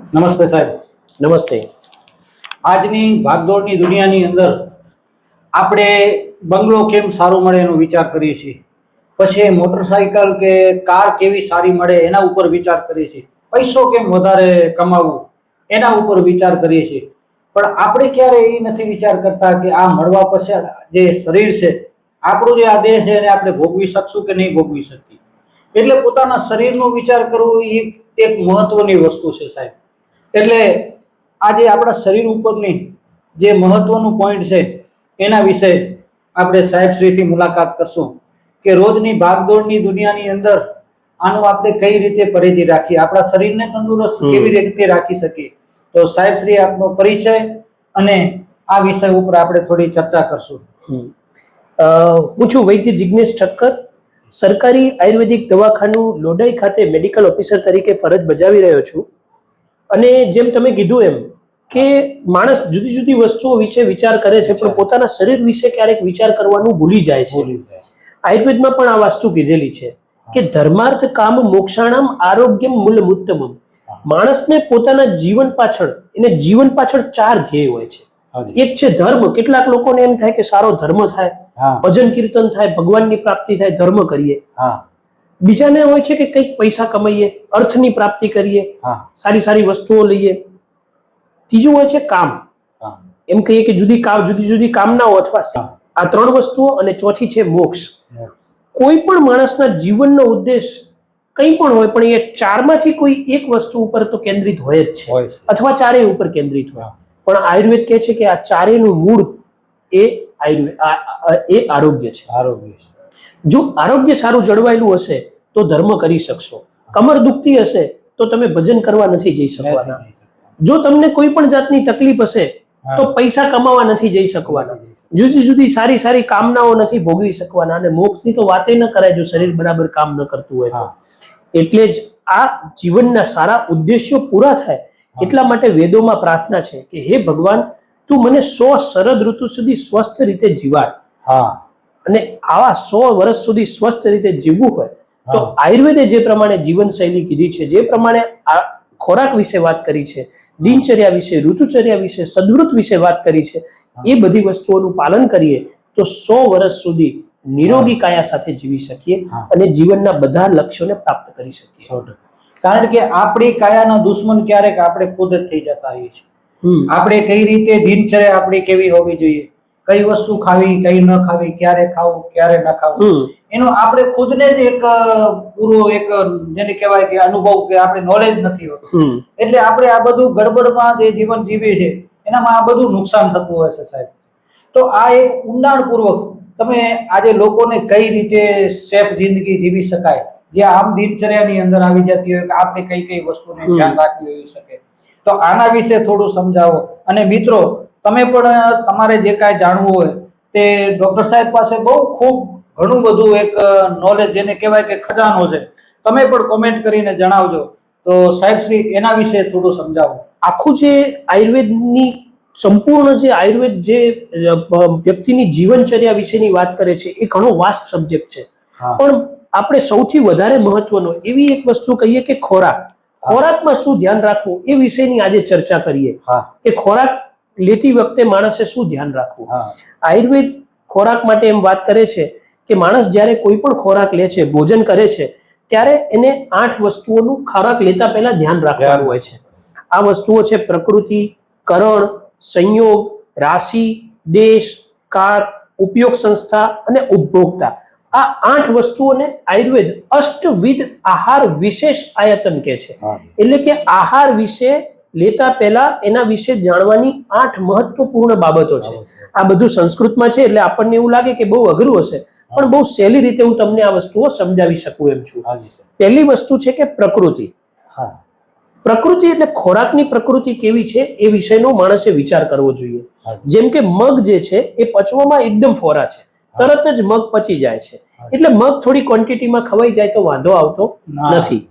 નમસ્તે સાહેબ. નમસ્તે. આજની ભાગદોડની દુનિયાની અંદર આપણે બંગલો કેમ સારો મળે એનો વિચાર કરીએ છીએ, પછી મોટરસાયકલ કે કાર કેવી સારી મળે એના ઉપર વિચાર કરીએ છીએ, પૈસો કેમ વધારે કમાવવું એના ઉપર વિચાર કરીએ છીએ. પણ આપણે ક્યારે એ નથી વિચાર કરતા કે આ મળવા પછી જે શરીર છે આપણું, જે આ દેહ છે એને આપણે ભોગવી શકશું કે નહીં ભોગવી શકીએ. એટલે પોતાના શરીરનો વિચાર કરવો એ એક મહત્વની વસ્તુ છે સાહેબ. એટલે આજે આપણા શરીર ઉપરની જે મહત્વનું પોઈન્ટ છે એના વિશે આપણે સાહેબશ્રીથી મુલાકાત કરશું કે રોજની ભાગદોડની દુનિયાની અંદર આનું આપણે કઈ રીતે પરેજી રાખીએ, આપણા શરીરને તંદુરસ્ત કેવી રીતે રાખી શકીએ. તો સાહેબશ્રી આપનો પરિચય અને આ વિષય ઉપર આપણે થોડી ચર્ચા કરશું. હું છું વૈદ્ય જિગ્નેશ ઠક્કર. સરકારી આયુર્વેદિક દવાખાનું લોઢાઈ ખાતે મેડિકલ ઓફિસર તરીકે ફરજ બજાવી રહ્યો છું. અને જેમ તમે કીધું એમ કે માણસ જુદી જુદી વસ્તુઓ વિશે વિચાર કરે છે, પણ પોતાના શરીર વિશે ક્યારેક વિચાર કરવાનું ભૂલી જાય છે. આયુર્વેદમાં પણ આ વસ્તુ કીધેલી છે કે ધર્માર્થ કામ મોક્ષાણામ આરોગ્યમ મૂલમુત્તમમ. માણસને પોતાના જીવન પાછળ જીવન પાછળ 4 ધ્યેય હોય છે. એક છે ધર્મ. કેટલાક લોકોને એમ થાય કે સારો ધર્મ થાય, ભજન કીર્તન થાય, ભગવાનની પ્રાપ્તિ થાય, ધર્મ કરીએ. બીજાને હોય છે કે કંઈક પૈસા કમાઈએ, અર્થની પ્રાપ્તિ કરીએ, સારી સારી વસ્તુઓ લઈએ. ત્રીજું હોય છે કામ. એમ કહીએ કે જુદી જુદી કામનાઓ અથવા આ 3 વસ્તુઓ, અને ચોથી છે મોક્ષ. કોઈ પણ માણસના જીવનનો ઉદ્દેશ કંઈ પણ હોય, પણ એ 4 માંથી કોઈ એક વસ્તુ ઉપર તો કેન્દ્રિત હોય જ છે, અથવા 4 ઉપર કેન્દ્રિત હોય. પણ આયુર્વેદ કહે છે કે આ 4નું મૂળ એ આરોગ્ય છે. જો આરોગ્ય સારું જળવાયેલું હશે તો ધર્મ કરી શકશો. કમર દુખતી હશે તો તમે ભજન કરવા નથી જઈ શકવાના. જો તમને કોઈ પણ જાતની તકલીફ હશે તો પૈસા કમાવા નથી જઈ શકવાના. જુદી જુદી સારી સારી કામનાઓ નથી ભોગવી શકવાના. અને મોક્ષની તો વાતે ન કરાય જો શરીર બરાબર કામ ન કરતું હોય તો. એટલે જ આ જીવનના સારા ઉદ્દેશ્યો પૂરા થાય એટલા માટે વેદોમાં પ્રાર્થના છે કે હે ભગવાન, તું મને 100 શરદ ઋતુ સુધી સ્વસ્થ રીતે જીવાડ. અને આવા 100 વર્ષ સુધી સ્વસ્થ રીતે જીવવું હોય તો આયુર્વેદે જે પ્રમાણે જીવનશૈલી કીધી છે, જે પ્રમાણે ખોરાક વિશે વાત કરી છે, દિનચર્યા વિશે, ઋતુચર્યા વિશે, સદવૃત વિશે વાત કરી છે, એ બધી વસ્તુઓનું પાલન કરીએ તો 100 વર્ષ સુધી નિરોગી કાયા સાથે જીવી શકીએ અને જીવનના બધા લક્ષ્યોને પ્રાપ્ત કરી શકીએ. કારણ કે આપણી કાયાના દુશ્મન ક્યારેક આપણે ખુદ જ થઈ જતા હોઈએ છીએ. આપણે કઈ રીતે દિનચર્યા આપણી કેવી હોવી જોઈએ, કઈ વસ્તુ ખાવી, કઈ ન ખાવી, ક્યારે ખાવું, ક્યારે ન ખાવું, એનો આપણે ખુદને જ એક પૂરો એક જેને કહેવાય કે અનુભવ કે આપણે નોલેજ નથી હોતું. એટલે આપણે આ બધું ગડબડમાં જે જીવન જીવીએ છીએ એનામાં આ બધું નુકસાન થતું હોય છે સાહેબ. તો આ એક ઊંડાણપૂર્વક તમે આજે લોકોને કઈ રીતે સેફ જિંદગી જીવી શકાય, જે આમ દિનચર્યાની અંદર આવી જતી હોય કે આપણે કઈ કઈ વસ્તુને ધ્યાન રાખવી હોઈ શકે, તો આના વિશે થોડું સમજાવો. અને મિત્રો, તમે પણ તમારે જે કાંઈ જાણવું હોય તે ડોક્ટર સાહેબ પાસે બહુ ખૂબ ઘણું બધું એક નોલેજ જેને કહેવાય કે ખજાનો છે. તમે પણ કોમેન્ટ કરીને જણાવજો. તો સાહેબ શ્રી એના વિશે થોડું સમજાવો. આખું જે આયુર્વેદની સંપૂર્ણ જે આયુર્વેદ જે વ્યક્તિની જીવનચર્યા વિશેની વાત કરે છે એ ઘણો વાસ્ટ સબ્જેક્ટ છે. પણ આપણે સૌથી વધારે મહત્વનો એવી એક વસ્તુ કહીએ કે ખોરાક. ખોરાકમાં શું ધ્યાન રાખવું એ વિશેની આજે ચર્ચા કરીએ કે ખોરાક લેતી વખતે માણસે શું ધ્યાન રાખવું. આયુર્વેદ ખોરાક માટે એમ વાત કરે છે કે માણસ જ્યારે કોઈ પણ ખોરાક લે છે, ભોજન કરે છે, ત્યારે એને 8 વસ્તુઓનું ખોરાક લેતા પહેલા ધ્યાન રાખવાનું હોય છે. આ વસ્તુઓ છે પ્રકૃતિ, કરણ, સંયોગ, રાશિ, દેશ, કાળ, ઉપયોગ સંસ્થા અને ઉપભોક્તા. આ 8 વસ્તુઓને આયુર્વેદ અષ્ટવિધ આહાર વિશેષ આયતન કહે છે. એટલે કે આહાર વિશે લેતા પહેલા એના વિશે જાણવાની 8 મહત્વપૂર્ણ બાબતો છે. આ બધું સંસ્કૃતમાં છે એટલે આપણને એવું લાગે કે બહુ અઘરું હશે, પણ બહુ સહેલી રીતે હું તમને આ વસ્તુઓ સમજાવી શકું એમ છું. પહેલી વસ્તુ છે કે પ્રકૃતિ. પ્રકૃતિ એટલે ખોરાકની પ્રકૃતિ કેવી છે એ વિષયનો માણસે વિચાર કરવો જોઈએ. જેમ કે મગ જે છે એ પચવામાં એકદમ ફોરા છે, તરત જ મગ પચી જાય છે. એટલે મગ થોડી ક્વોન્ટિટીમાં ખવાઈ જાય તો વાંધો આવતો નથી.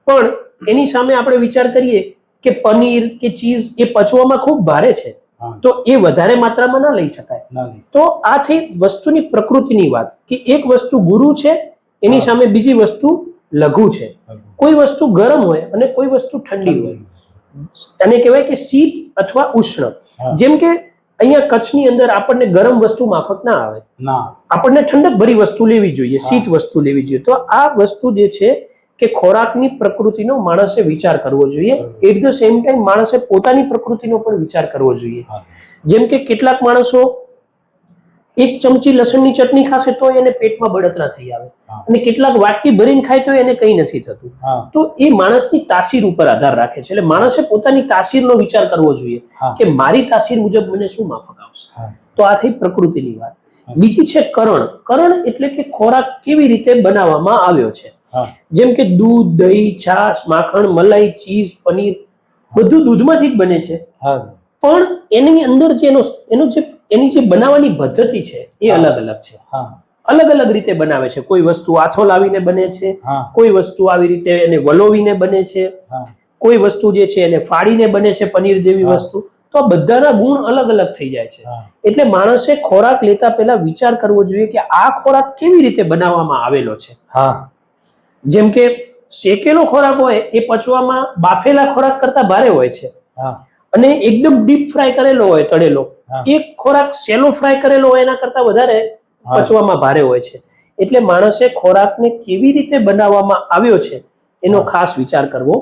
પણ એની સામે આપણે વિચાર કરીએ કે પનીર કે ચીઝ એ પચવામાં ખૂબ ભારે છે, તો એ વધારે માત્રામાં ના લઈ શકાય. તો આ થઈ વસ્તુની પ્રકૃતિની વાત કે એક વસ્તુ ગુરુ છે, એની સામે બીજી વસ્તુ લઘુ છે. કોઈ વસ્તુ ગરમ હોય અને કોઈ વસ્તુ ઠંડી હોય. આને કહેવાય કે શીત અથવા ઉષ્ણ. હા. જેમ કે અહીંયા કચ્છની અંદર આપણને ગરમ વસ્તુ માફક ના આવે, ના. આપણને ઠંડક ભરી વસ્તુ લેવી જોઈએ, હા. શીત વસ્તુ લેવી જોઈએ. તો આ વસ્તુ જે છે કે ખોરાકની પ્રકૃતિનો માણસે વિચાર કરવો જોઈએ. એટ ધ સેમ ટાઈમ માણસે પોતાની પ્રકૃતિનો પણ વિચાર કરવો જોઈએ. હા. જેમ કે કેટલાક માણસો 1 ચમચી લસણની ચટણી ખાશે તો એને પેટમાં બળતરા થઈ આવે, હા. અને કેટલાક વાટકી ભરીને ખાય તો એને કંઈ નથી થતું. હા. તો એ માણસની તાસીર ઉપર આધાર રાખે છે. એટલે માણસે પોતાની તાસીરનો વિચાર કરવો જોઈએ હા. કે મારી તાસીર મુજબ મને શું માફક આવશે. હા. તો આ થઈ પ્રકૃતિની વાત. હા. બીજી છે કરણ. કરણ એટલે કે ખોરાક કેવી રીતે બનાવવામાં આવ્યો છે. હા. જેમ કે દૂધ, દહીં, છાશ, માખણ, મલાઈ, ચીઝ, પનીર બધું દૂધમાંથી જ બને છે. હા. પણ એની અંદર જે એની જે બનાવવાની પદ્ધતિ છે એ હા. અલગ અલગ છે. હા. અલગ અલગ રીતે બનાવે છે. કોઈ વસ્તુ આથો લાવીને બને છે, હા. કોઈ વસ્તુ આવી રીતે એને વલોવીને બને છે, હા. કોઈ વસ્તુ જે છે એને ફાડીને બને છે, પનીર જેવી હા. વસ્તુ. તો આ બધાના ગુણ અલગ અલગ થઈ જાય છે. હા. એટલે માણસે ખોરાક લેતા પહેલા વિચાર કરવો જોઈએ કે આ ખોરાક કેવી રીતે બનાવવામાં આવેલો છે. હા. જેમ કે શેકેલો ખોરાક હોય એ પચવામાં બાફેલા ખોરાક કરતા ભારે હોય છે, હા. અને એકદમ ડીપ ફ્રાય કરેલો હોય, તળેલો, હા. એક ખોરાક સેલો ફ્રાય કરેલો હોય એના કરતા વધારે હા. પચવામાં ભારે હોય છે. એટલે માણસે ખોરાકને કેવી રીતે બનાવવામાં આવ્યો છે એનો હા. ખાસ વિચાર કરવો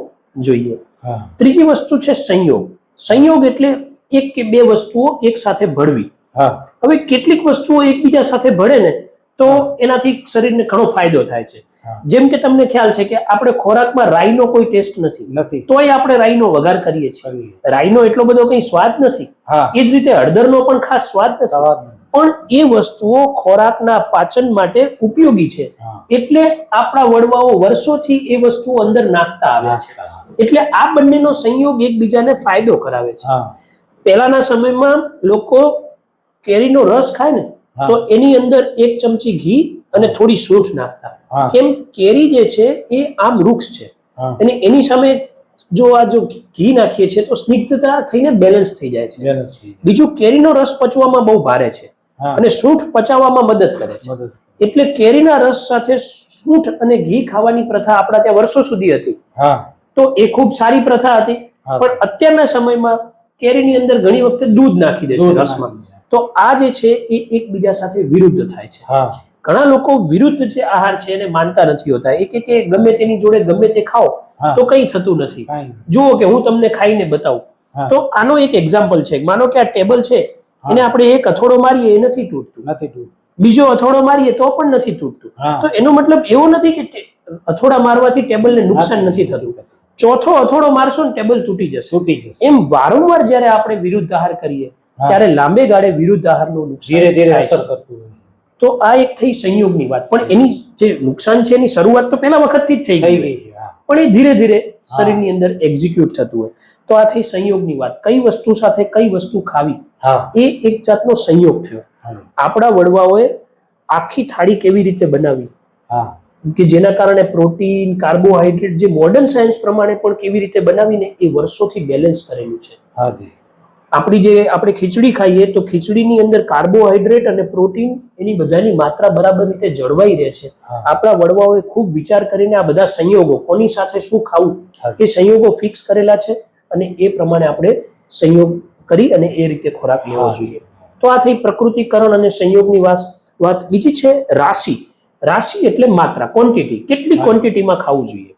જોઈએ. હા. ત્રીજી વસ્તુ છે સંયોગ. સંયોગ એટલે એક કે બે વસ્તુઓ એક સાથે ભળવી. હા. હવે કેટલીક વસ્તુઓ એકબીજા સાથે ભળે ને તો હા. એનાથી શરીરને ઘણો ફાયદો થાય છે. હા. જેમ કે તમને ખ્યાલ છે કે આપણે ખોરાકમાં રાઈનો કોઈ ટેસ્ટ નથી, નથી. તોય આપણે રાઈનો વઘાર કરીએ છીએ. કરીએ. રાઈનો એટલો બધો કંઈ સ્વાદ નથી. હા. એ જ રીતે હળદરનો પણ ખાસ સ્વાદ નથી, સવાદ નહીં. પણ એ વસ્તુઓ ખોરાકના પાચન માટે ઉપયોગી છે. હા. એટલે આપણા વડવાઓ વર્ષોથી એ વસ્તુઓ અંદર નાખતા આવ્યા છે. હા. એટલે આ બંનેનો સંયોગ એકબીજાને ફાયદો કરાવે છે. હા. પહેલાના સમયમાં લોકો કેરીનો રસ ખાય ને હા. તો એની અંદર 1 ચમચી ઘી અને થોડી સૂંઠ નાખતા. હા. કેમ? કેરી જે છે એ આમ વૃક્ષ છે, હા. અને એની સામે જો ઘી નાખીએ છીએ તો સ્નિગ્ધતા થઈને બેલેન્સ થઈ જાય છે. બેલેન્સ થઈ જાય. બીજું, કેરીનો રસ પચવામાં બહુ ભારે છે, હા. અને સૂંઠ પચાવવામાં મદદ કરે છે. મદદ. એટલે કેરીના રસ સાથે સૂંઠ અને ઘી ખાવાની પ્રથા આપણા ત્યાં વર્ષો સુધી હતી. હા. તો એ ખૂબ સારી પ્રથા હતી. હા. પણ અત્યારના સમયમાં કેરીની અંદર ઘણી વખતે દૂધ નાખી દે છે દૂધ રસમાં. નાખી દે. તો આ જે છે એ એકબીજા સાથે વિરુદ્ધ થાય છે. હા. ઘણા લોકો વિરુદ્ધ જે આહાર છે એને માનતા નથી હોતા. એ કે ગમે તેની જોડે ગમે તે ખાઓ હા. તો કંઈ થતું નથી. કાંઈ નહીં. જુઓ કે હું તમને ખાઈને બતાવું. હા. તો આનો એક એક્ઝામ્પલ છે. માનો કે આ ટેબલ છે, હા. એને આપણે એક અથોડો મારીએ એ નથી તૂટતું, નથી તૂટતું. બીજો અથોડો મારીએ તો પણ નથી તૂટતું. હા. તો એનો મતલબ એવો નથી કે અથોડા મારવાથી ટેબલને નુકસાન નથી થતું. ચોથો અથોડો મારશો ને ટેબલ તૂટી જશે. તૂટી જશે. એમ વારંવાર જ્યારે આપણે વિરુદ્ધ આહાર કરીએ હા. ત્યારે લાંબે ગાળે વિરુદ્ધ આહારનું નુકસાન ધીરે ધીરે થાય અસર છે. કરતું હોય છે. તો આ એક થઈ સંયોગની વાત. પણ એની જે નુકસાન છે એની શરૂઆત તો પહેલા વખતથી જ થઈ થઈ ગઈ, ગઈ છે. હા. પણ એ ધીરે ધીરે શરીરની અંદર એક્ઝિક્યુટ થતું હોય. તો આ થઈ સંયોગની વાત. કઈ વસ્તુ સાથે કઈ વસ્તુ ખાવી હા. એ એક જાતનો સંયોગ થયો. હા. આપણા વડવાઓએ આખી થાળી કેવી રીતે બનાવી હા. કે જેના કારણે પ્રોટીન, કાર્બોહાઈડ્રેટ જે મોડર્ન સાયન્સ પ્રમાણે પણ કેવી રીતે બનાવીને એ વર્ષોથી બેલેન્સ કરેલું છે. હાજી. આપણે ખીચડી ખાઈએ તો ખીચડીની અંદર કાર્બોહાઈડ્રેટ અને પ્રોટીન એની બધાની માત્રા બરાબર રીતે જળવાઈ રહે છે. હા. આપણા વડવાઓએ ખૂબ વિચાર કરીને આ બધા સંયોગો, કોની સાથે શું ખાવું, હાજી. એ સંયોગો ફિક્સ કરેલા છે, અને એ પ્રમાણે આપણે સંયોગ કરી અને એ રીતે ખોરાક લેવો હા. જોઈએ. તો આ થઈ પ્રકૃતિકરણ અને સંયોગની વાત. બીજી છે રાશિ. રાશિ એટલે માત્રા, ક્વોન્ટિટી. કેટલી હા. ક્વોન્ટિટીમાં ખાવું જોઈએ.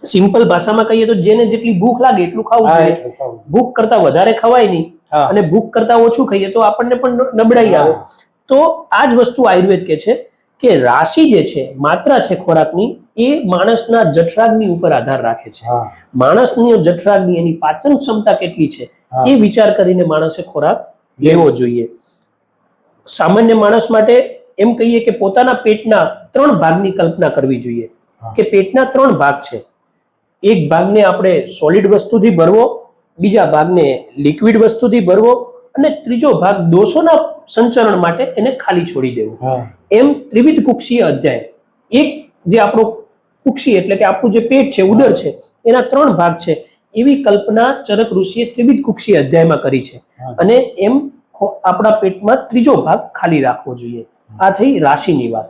સિમ્પલ ભાષામાં કહીએ તો જેને જેટલી ભૂખ લાગે એટલું ખાવું હા, જોઈએ. એટલું ખાવું. ભૂખ કરતા વધારે ખવાય નહીં, હા. અને ભૂખ કરતા ઓછું ખાઈએ તો આપણને પણ નબળાઈ આવે. હા. તો આ જ વસ્તુ આયુર્વેદ કે છે કે રાશિ જે છે, માત્રા છે ખોરાકની, એ માણસના જઠરાગ્નિ ઉપર આધાર રાખે છે. હા. માણસની જઠરાગ્નિ, એની પાચન ક્ષમતા કેટલી છે હા. એ વિચાર કરીને માણસે ખોરાક લેવો જોઈએ. સામાન્ય માણસ માટે એમ કહીએ કે પોતાના પેટના 3 ભાગની કલ્પના કરવી જોઈએ. હા. કે પેટના 3 ભાગ છે. એક ભાગને આપણે સોલિડ વસ્તુથી ભરવો, બીજા ભાગને લિક્વિડ વસ્તુથી ભરવો, અને ત્રીજો ભાગ દોષોના સંચરણ માટે એને ખાલી છોડી દેવો. હા. એમ ત્રિવિધ કુક્ષીય અધ્યાય. એક જે આપણો કુક્ષી એટલે કે આપણું જે પેટ છે, ઉદર છે, એના 3 ભાગ છે. એવી કલ્પના ચરક ઋષિએ ત્રિવિધ કુક્ષીય અધ્યાયમાં કરી છે. હા. અને એમ આપણા પેટમાં ત્રીજો ભાગ ખાલી રાખવો જોઈએ. આ થઈ રાશિની વાત.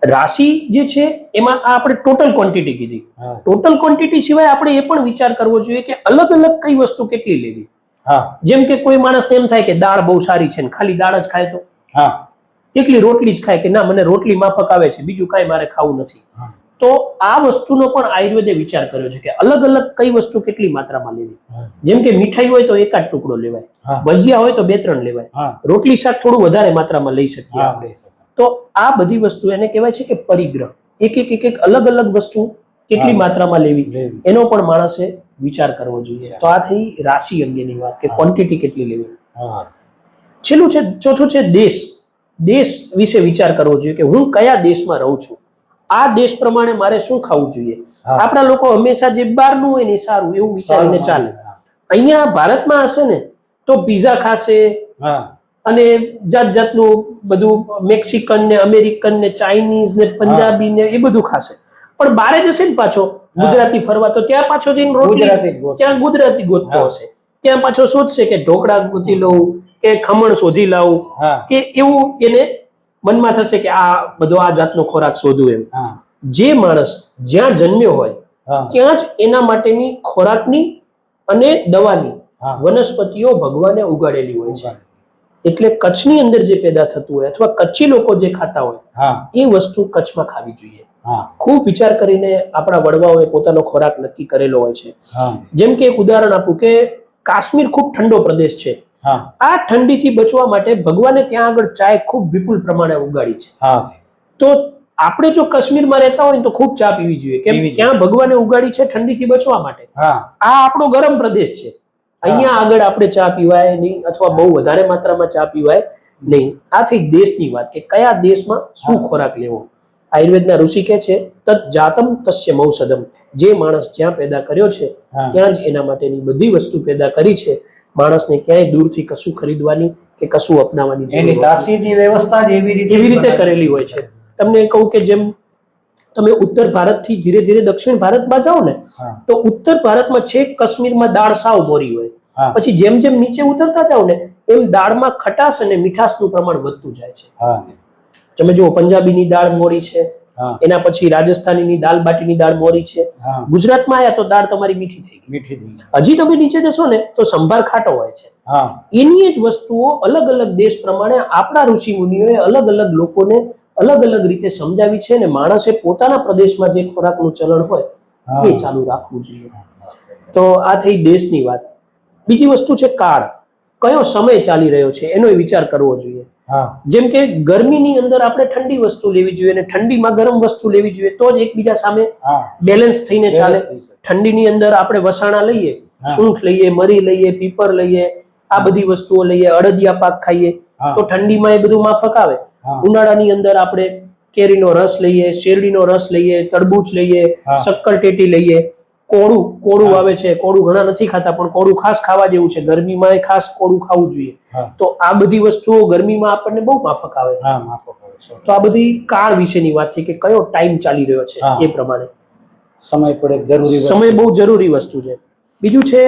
રાશિ જે છે એમાં આ આપણે ટોટલ ક્વોન્ટિટી કીધી. હા ટોટલ ક્વોન્ટિટી સિવાય આપણે એ પણ વિચાર કરવો જોઈએ કે અલગ અલગ કઈ વસ્તુ કેટલી લેવી. હા જેમ કે કોઈ માણસને એમ થાય કે દાળ બહુ સારી છે ને ખાલી દાળ જ ખાય તો હા એકલી રોટલી જ ખાય કે ના મને રોટલી માફક આવે છે બીજું કાંઈ મારે ખાવું નથી. હા. તો આ વસ્તુનો પણ આયુર્વેદે વિચાર કર્યો છે કે અલગ અલગ કઈ વસ્તુ કેટલી માત્રામાં લેવી. હા. જેમ કે મીઠાઈ હોય તો એકાદ ટુકડો લેવાય, હા. ભજીયા હોય તો 2-3 લેવાય, હા રોટલી શાક થોડું વધારે માત્રામાં લઈ શકીએ હા આપણે. તો આ બધી વસ્તુ એને કહેવાય છે કે પરિગ્રહ. એક અલગ અલગ વસ્તુ કેટલી હા. માત્રામાં લેવી લેવી. એનો પણ માણસે વિચાર કરવો જોઈએ. તો આ થઈ રાશિ અંગેની વાત કે હા. ક્વોન્ટિટી કેટલી લેવી. હા છેલ્લું છે ચોથું છે દેશ. દેશ વિશે વિચાર કરવો જોઈએ કે હું કયા દેશમાં રહું છું, આ દેશ પ્રમાણે મારે શું ખાવું જોઈએ. હા. આપણા લોકો હંમેશા જે બહારનું હોય ને એ સારું એવું વિચારીને ચાલે. અહીંયા ભારતમાં હશે ને તો પીઝા ખાશે હા અને જાત જાતનું બધું મેક્સિકન ને અમેરિકન ને ચાઇનીઝ ને પંજાબી ને એ બધું ખાશે. પણ બારે જશે ને પાછો ગુજરાતી ફરવા તો ત્યાં પાછો જઈને રોટલી ગુજરાતી જ ગોતશે. ત્યાં ગુજરાતી ગોતતો હા. હશે. ત્યાં પાછો શોધશે કે ઢોકળા ગોતી લઉં કે ખમણ શોધી લાવું હા કે એવું એને મનમાં થશે કે આ બધો આ જાતનો ખોરાક શોધું એમ. હા જે માણસ જ્યાં જન્મ્યો હોય હા ત્યાં જ એના માટેની ખોરાકની અને દવાની હા. વનસ્પતિઓ ભગવાને ઉગાડેલી હોય છે. એટલે કચ્છની અંદર જે પેદા થતું હોય અથવા કચ્છી લોકો જે ખાતા હોય હા એ વસ્તુ કચ્છમાં ખાવી જોઈએ. હા ખૂબ વિચાર કરીને આપણા વડવાઓએ પોતાનો ખોરાક નક્કી કરેલો હોય છે. હા જેમ કે એક ઉદાહરણ આપું કે કાશ્મીર ખૂબ ઠંડો પ્રદેશ છે. હા આ ઠંડીથી બચવા માટે ભગવાને ત્યાં આગળ ચાય ખૂબ વિપુલ પ્રમાણે ઉગાડી છે. હા તો આપણે જો કાશ્મીરમાં રહેતા હોય ને તો ખૂબ ચા પીવી જોઈએ કેમ પીવી જોઈએ. ત્યાં ભગવાને ઉગાડી છે ઠંડીથી બચવા માટે. હા આ આપણો ગરમ પ્રદેશ છે. અહીંયા આગળ આપણે ચા પીવાય નહીં અથવા બહુ વધારે માત્રામાં ચા પીવાય નહીં. આ થઈ દેશની વાત કે કયા દેશમાં શું ખોરાક લેવો. આયુર્વેદના ઋષિ કહે છે તત જાતમ તસ્ય મૌષધમ. જે માણસ જ્યાં પેદા કર્યો છે હા. ત્યાં જ એના માટેની બધી વસ્તુ પેદા કરી છે. માણસને ક્યાંય દૂરથી કશું ખરીદવાની કે કશું અપનાવવાની જરૂર એની નથી. તાસીરની વ્યવસ્થા જ એવી રીતે કરેલી હોય છે. તમને કહું કે જેમ તમે ઉત્તર ભારતથી ધીરે ધીરે દક્ષિણ ભારતમાં જાઓ ને હા તો ઉત્તર ભારતમાં છેક કાશ્મીરમાં દાળ સાવ મોરી હોય. હા પછી જેમ જેમ નીચે ઉતરતા જાવ ને એમ દાળમાં ખટાશ અને મીઠાશનું પ્રમાણ વધતું જાય છે. હા તમે જુઓ પંજાબીની દાળ મોરી છે, હા એના પછી રાજસ્થાનીની દાલ બાટીની દાળ મોરી છે, હા ગુજરાતમાં આયા તો દાળ તમારી મીઠી થઈ ગઈ. મીઠી થઈ. હજી તમે નીચે જશો ને તો સંભાર ખાટો હોય છે. હા એની જ વસ્તુઓ અલગ અલગ દેશ પ્રમાણે આપણા ઋષિ મુનિઓએ અલગ અલગ લોકોને અલગ અલગ રીતે સમજાવી છે અને માણસે પોતાના પ્રદેશમાં જે ખોરાકનું ચલણ હોય હા. એ ચાલુ રાખવું જોઈએ. તો આ થઈ દેશની વાત. બીજી વસ્તુ છે કાળ. કયો સમય ચાલી રહ્યો છે એનો વિચાર કરવો જોઈએ. હા જેમ કે ગરમીની અંદર આપણે ઠંડી વસ્તુ લેવી જોઈએ અને ઠંડીમાં ગરમ વસ્તુ લેવી જોઈએ તો જ એકબીજા સામે હા બેલેન્સ થઈને ચાલે. Balance થઈ શકે. ઠંડીની અંદર આપણે વસાણા લઈએ, હા. સૂંઠ લઈએ, મરી લઈએ, પીપર લઈએ, આ બધી વસ્તુઓ લઈએ, અડદિયા પાક ખાઈએ હા. તો ઠંડીમાં એ બધું માફક આવે. હા. ઉનાળાની અંદર આપણે કેરીનો રસ લઈએ, શેરડીનો રસ લઈએ, તરબૂચ લઈએ, હા. શક્કરટેટી લઈએ. કોળું હા. આવે છે, કોળું ઘણા નથી ખાતા પણ કોળું ખાસ ખાવા જેવું છે. ગરમીમાં એ ખાસ કોળું ખાવું જોઈએ. હા તો આ બધી વસ્તુઓ ગરમીમાં આપણને બહુ માફક આવે. હા માફક આવે છે. તો આ બધી કાળ વિશેની વાત છે કે કયો ટાઈમ ચાલી રહ્યો છે હા. એ પ્રમાણે સમય પડે એક જરૂરી વસ્તુ. સમય બહુ જરૂરી વસ્તુ છે. બીજું છે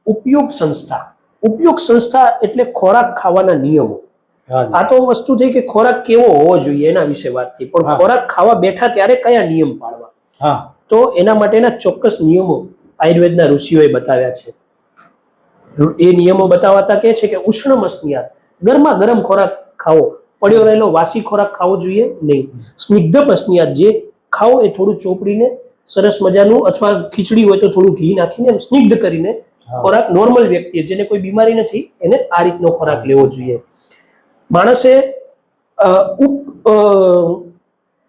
ઉપયોગ સંસ્થા. ઉપયોગ સંસ્થા એટલે ખોરાક ખાવાના નિયમો. હા આ તો વસ્તુ થઈ કે ખોરાક કેવો હોવો જોઈએ એના વિશે વાત થઈ પણ હા. ખોરાક ખાવા બેઠા ત્યારે કયા નિયમ પાળવા હા તો એના માટેના ચોક્કસ નિયમો આયુર્વેદના ઋષિઓએ બતાવ્યા છે. એ નિયમો બતાવતા કે છે કે ઉષ્ણ મસ્નિયાત, ગરમા ગરમ ખોરાક ખાવો. પડ્યો રહેલો વાસી ખોરાક ખાવો જોઈએ નહીં. સ્નિગ્ધ મસ્નિયાત, જે ખાઓ એ થોડું ચોપડીને સરસ મજાનું અથવા ખીચડી હોય તો થોડું ઘી નાખીને એમ સ્નિગ્ધ કરીને હા. ખોરાક નોર્મલ વ્યક્તિએ જેને કોઈ બીમારી નથી એને આ રીતનો ખોરાક લેવો જોઈએ. માણસે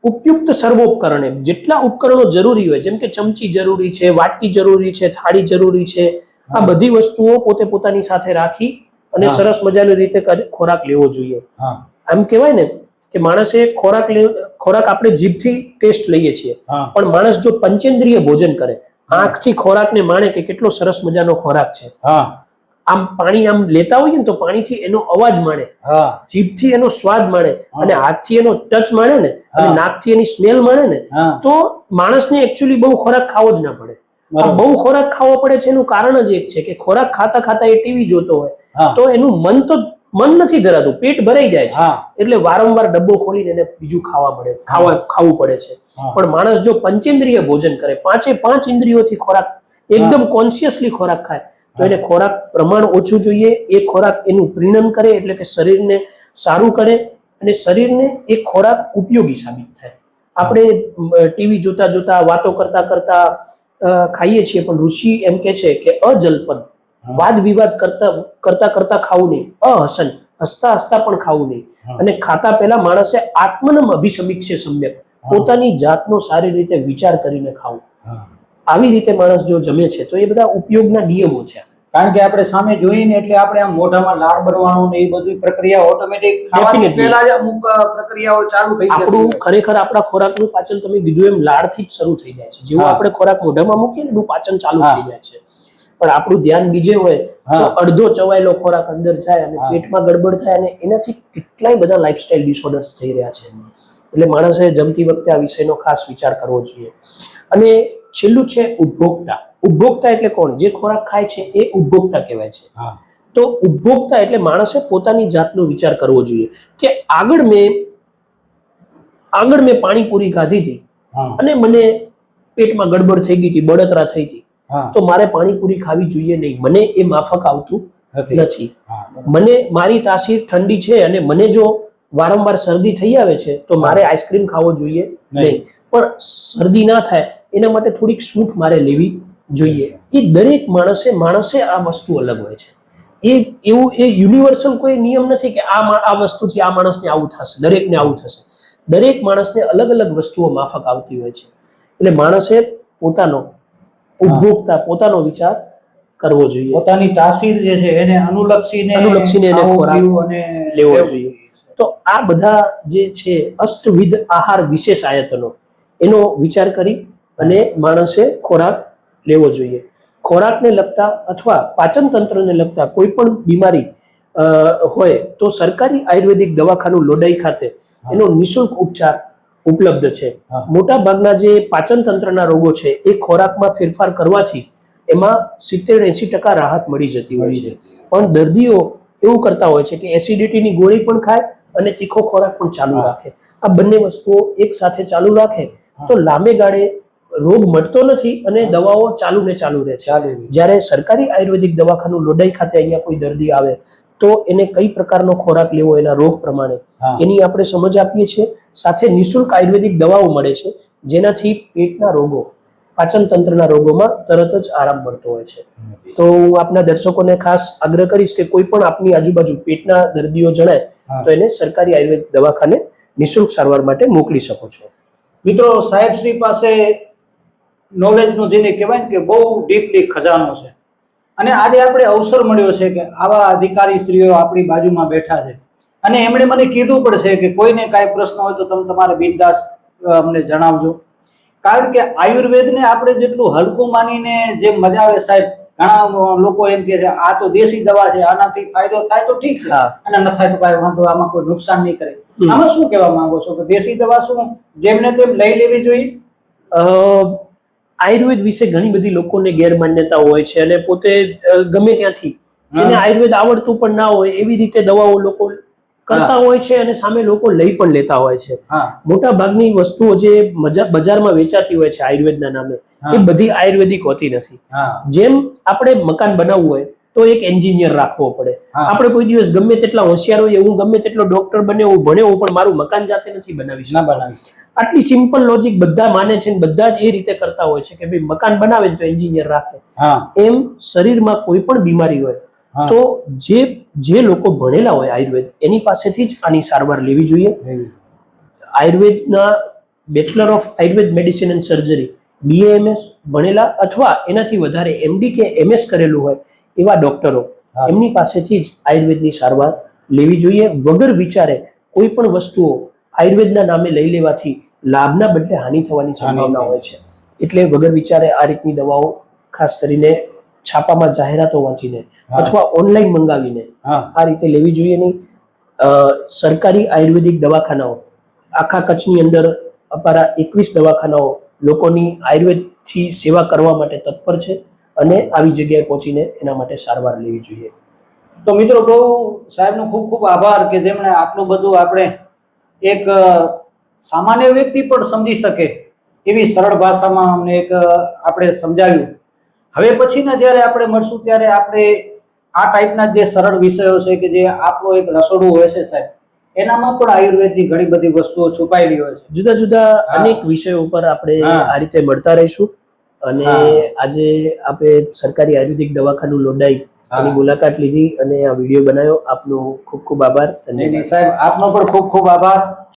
ઉપયુક્ત સર્વોપકરણે જેટલા ઉપકરણો જરૂરી હોય જેમ કે ચમચી જરૂરી છે, વાટકી જરૂરી છે, થાળી જરૂરી છે, આ બધી વસ્તુઓ પોતે પોતાની સાથે રાખી અને હા. સરસ મજાની રીતે ખોરાક લેવો જોઈએ. હા આમ કહેવાય ને કે માણસે ખોરાક આપણે જીભથી ટેસ્ટ લઈએ છીએ હા પણ માણસ જો પંચેન્દ્રિય ભોજન કરે, આંખથી ખોરાકને માણે કે કેટલો સરસ મજાનો ખોરાક છે, હા આમ પાણી આમ લેતા હોઈએ ને તો પાણીથી એનો અવાજ માણે, હા જીભથી એનો સ્વાદ માણે અને હાથથી એનો ટચ માણે ને અને હા. નાકથી એની સ્મેલ માણે ને હા. તો માણસને એકચ્યુઅલી બહુ ખોરાક ખાવો જ ના પડે. આ બરાબર. બહુ ખોરાક ખાવો પડે છે એનું કારણ જ એક છે કે ખોરાક ખાતા ખાતા એ ટીવી જોતો હોય હા. તો એનું મન નથી ધરાતું, પેટ ભરાઈ જાય છે, હા એટલે વારંવાર ડબ્બો ખોલીને એને બીજું ખાવું પડે છે. હા. પણ માણસ જો પંચેન્દ્રિય ભોજન કરે, 5 ઇન્દ્રિયોથી ખોરાક એકદમ કોન્શિયસલી ખોરાક ખાય, તો એને ખોરાક પ્રમાણ ઓછું જોઈએ. એ ખોરાક એનું પ્રીણન કરે, એટલે કે શરીરને સારું કરે, અને શરીરને એ ખોરાક ઉપયોગી સાબિત થાય. આપણે ટીવી જોતા જોતા, વાતો કરતા કરતા ખાઈએ છીએ, પણ ઋષિ એમ કે છે કે અજલ્પન, વાદ વિવાદ કરતા કરતા ખાવું નહીં, અહસન, હસતા હસતા પણ ખાવું નહીં, અને ખાતા પહેલા માણસે આત્મનમ અભિસમીક્ષે સમ્યક, પોતાની જાતનો સારી રીતે વિચાર કરીને ખાવું. આવી રીતે માણસ જો જમે છે તો એ બધા ઉપયોગના નિયમો છે. કારણ કે આપણે સામે જોઈને એટલે આપણે આમ મોઢામાં લાળ બરવાનું ને એ બધી પ્રક્રિયા ઓટોમેટિક Definitely. પહેલા જ અમુક પ્રક્રિયાઓ ચાલુ થઈ જતી આપણું હોય. ખરેખર આપણા ખોરાકનું પાચન, તમે કીધું એમ, લાળથી જ શરૂ થઈ જાય છે. જેવું હા. આપણે ખોરાક મોઢામાં મૂકીએ ને એનું પાચન ચાલુ હા. થઈ જાય છે. પણ આપણું ધ્યાન બીજે હોય તો હા. અડધો ચવાયેલો ખોરાક અંદર જાય અને હા. પેટમાં ગડબડ થાય, અને એનાથી કેટલાય બધા લાઇફસ્ટાઇલ ડિસઓર્ડર્સ થઈ રહ્યા છે. એટલે માણસે જમતી વખતે આ વિષયનો ખાસ વિચાર કરવો જોઈએ. અને છેલ્લું છે ઉપભોક્તા. ઉપભોક્તા એટલે કોણ? જે ખોરાક ખાય છે એ ઉપભોક્તા કહેવાય છે. હા તો ઉપભોક્તા એટલે માણસે પોતાની જાતનો વિચાર કરવો જોઈએ કે આગળ મેં પાણીપુરી ખાધી હતી હા અને મને પેટમાં ગડબડ થઈ ગઈ હતી, બળતરા થઈ હતી, હા તો મારે પાણીપુરી ખાવી જોઈએ નહીં. મને એ માફક આવતું નથી. હા બરાબર. મને મારી તાસીર ઠંડી છે અને મને જો વારંવાર શરદી થઈ આવે છે તો મારે આઈસ્ક્રીમ ખાવો જોઈએ નહીં. પણ શરદી ના થાય એના માટે થોડીક સૂંઠ મારે લેવી જોઈએ. એ દરેક માણસે આ વસ્તુ અલગ હોય છે. એ યુનિવર્સલ કોઈ નિયમ નથી કે આ વસ્તુથી આ માણસને આવું થશે, દરેકને આવું થશે. દરેક માણસને અલગ અલગ વસ્તુઓ માફક આવતી હોય છે. એટલે માણસે પોતાનો વિચાર કરવો જોઈએ, પોતાની તાસીર જે છે એને અનુલક્ષીને એને ખાવું, ખોરાક પીવું અને લેવો લેવું. જોઈએ. તો આ બધા જે છે અષ્ટવિધ આહાર વિશેષ આયતનો, એનો વિચાર કરી અને માણસે ખોરાક લેવો જોઈએ. ખોરાકને લગતા અથવા પાચન તંત્રને લગતા કોઈ પણ બીમારી હોય તો સરકારી આયુર્વેદિક દવાખાનું લોડાઈ ખાતે એનો નિઃશુલ્ક ઉપચાર ઉપલબ્ધ છે. હા. મોટા ભાગના જે પાચન તંત્રના રોગો છે એ ખોરાકમાં ફેરફાર કરવાથી એમાં 70-80% રાહત મળી જતી હોય છે. પણ દર્દીઓ એવું કરતા હોય છે કે એસિડિટીની ગોળી પણ ખાય અને તીખો ખોરાક પણ ચાલુ રાખે. આ બંને વસ્તુઓ એક સાથે ચાલુ રાખે તો લાંબે ગાળે રોગ મટતો નથી અને દવાઓ ચાલુ ને ચાલુ રહે છે. જ્યારે સરકારી આયુર્વેદિક દવાખાનું લોડાઈ ખાતે અહીંયા કોઈ દર્દી આવે તો એને કઈ પ્રકારનો ખોરાક લેવો એના રોગ પ્રમાણે એની આપણે સમજ આપીએ છીએ. સાથે નિઃશુલ્ક આયુર્વેદિક દવાઓ મળે છે જેનાથી પેટના રોગો, પાચન તંત્રના રોગોમાં તરત જ આરામ મળતો હોય છે. તો હું આપના દર્શકોને ખાસ આગ્રહ કરીશ કે કોઈ પણ આપની આજુબાજુ પેટના દર્દીઓ જણાય તો એને સરકારી આયુર્વેદ દવાખાને નિઃશુલ્ક સારવાર માટે મોકલી શકો છો. મિત્રો, સાહેબ શ્રી પાસે નોલેજનો જેને કહેવાય ને કે બહુ ડીપલી ખજાનો છે, અને આજે આપણે અવસર મળ્યો છે કે આવા અધિકારી શ્રીઓ આપણી બાજુમાં બેઠા છે, અને એમણે મને કીધું પડશે કે કોઈને કાંઈ પ્રશ્ન હોય તો તમે તમારે બિંદાસ અમને જણાવજો. કારણ કે આયુર્વેદને આપણે જેટલું હલકું માનીને જે મજા આવે સાહેબ, ઘણા લોકો એમ કે છે આ તો દેશી દવા છે, આનાથી ફાયદો થાય તો ઠીક છે, અને ન થાય તો કાંઈ વાંધો, આમાં કોઈ નુકસાન નહીં કરે. આમાં શું કહેવા માંગો છો કે દેશી દવા શું જેમને તેમ લઈ લેવી જોઈએ? આયુર્વેદ વિશે ઘણી બધી લોકોને ગેરમાન્યતા હોય છે અને પોતે ગમે ત્યાંથી, જેને આયુર્વેદ આવડતું પણ ના હોય એવી રીતે દવાઓ લોકો કરતા હોય છે અને સામે લોકો લઈ પણ લેતા હોય છે. મોટા ભાગની વસ્તુઓ જે બજારમાં વેચાતી હોય છે આયુર્વેદના નામે, એ બધી આયુર્વેદિક હોતી નથી. જેમ આપણે મકાન બનાવવું હોય તો એક એન્જિનિયર રાખવો પડે. આપણે કોઈ દિવસ ગમે તેટલા હોશિયાર હોઈએ, હું ગમે તેટલો ડોક્ટર ભણ્યો પણ મારું મકાન જાતે નથી બનાવી શકતો. આટલી સિમ્પલ લોજિક બધા માને છે અને બધા જ એ રીતે કરતા હોય છે કે ભાઈ મકાન બનાવે તો એન્જિનિયર રાખે. એમ શરીરમાં કોઈ પણ બીમારી હોય તો જે લોકો ભણેલા હોય આયુર્વેદ, એની પાસેથી જ આની સારવાર લેવી જોઈએ. આયુર્વેદના bachelor of Ayurveda medicine and surgery, BAMS ભણેલા અથવા એનાથી વધારે MD કે MS કરેલું હોય એવા ડોક્ટરો, એમની પાસેથી જ આયુર્વેદની સારવાર લેવી જોઈએ. વગર વિચારે કોઈ પણ વસ્તુઓ આયુર્વેદના નામે લઈ લેવાથી લાભના બદલે હાનિ થવાની સંભાવના હોય છે. એટલે વગર વિચારે આ રીતની દવાઓ ખાસ કરીને છાપામાં જાહેરાતો વાંચીને અથવા ઓનલાઈન મંગાવીને આ રીતે લેવી જોઈએ નહીં. સરકારી આયુર્વેદિક દવાખાનાઓ આખા કચ્છની અંદર અપારા 21 દવાખાનાઓ લોકોની આયુર્વેદથી સેવા કરવા માટે તત્પર છે અને આવી જગ્યાએ પહોંચીને એના માટે સારવાર લેવી જોઈએ. તો મિત્રો બહુ સાહેબનો ખૂબ ખૂબ આભાર કે જેમણે આટલું બધું આપણે એક સામાન્ય વ્યક્તિ પણ સમજી શકે એવી સરળ ભાષામાં અમને એક આપણે સમજાવ્યું. હવે પછીના જ્યારે આપણે મળશું ત્યારે આપણે આ ટાઈપના જે સરળ વિષયો છે કે જે આપણો એક રસોડું હોય છે સાહેબ, એનામાં પણ આયુર્વેદની ઘણી બધી વસ્તુઓ છુપાયેલી હોય છે. જુદા જુદા અનેક વિષયો ઉપર આપણે આ રીતે મળતા રહીશું. અને આજે આપણે સરકારી આયુર્વેદિક દવાખાનું લોંડાઈ એની મુલાકાત લીધી અને આ વિડીયો બનાવ્યો. આપનો ખૂબ ખૂબ આભાર. ધન્યવાદ સાહેબ, આપનો પણ ખૂબ ખૂબ આભાર.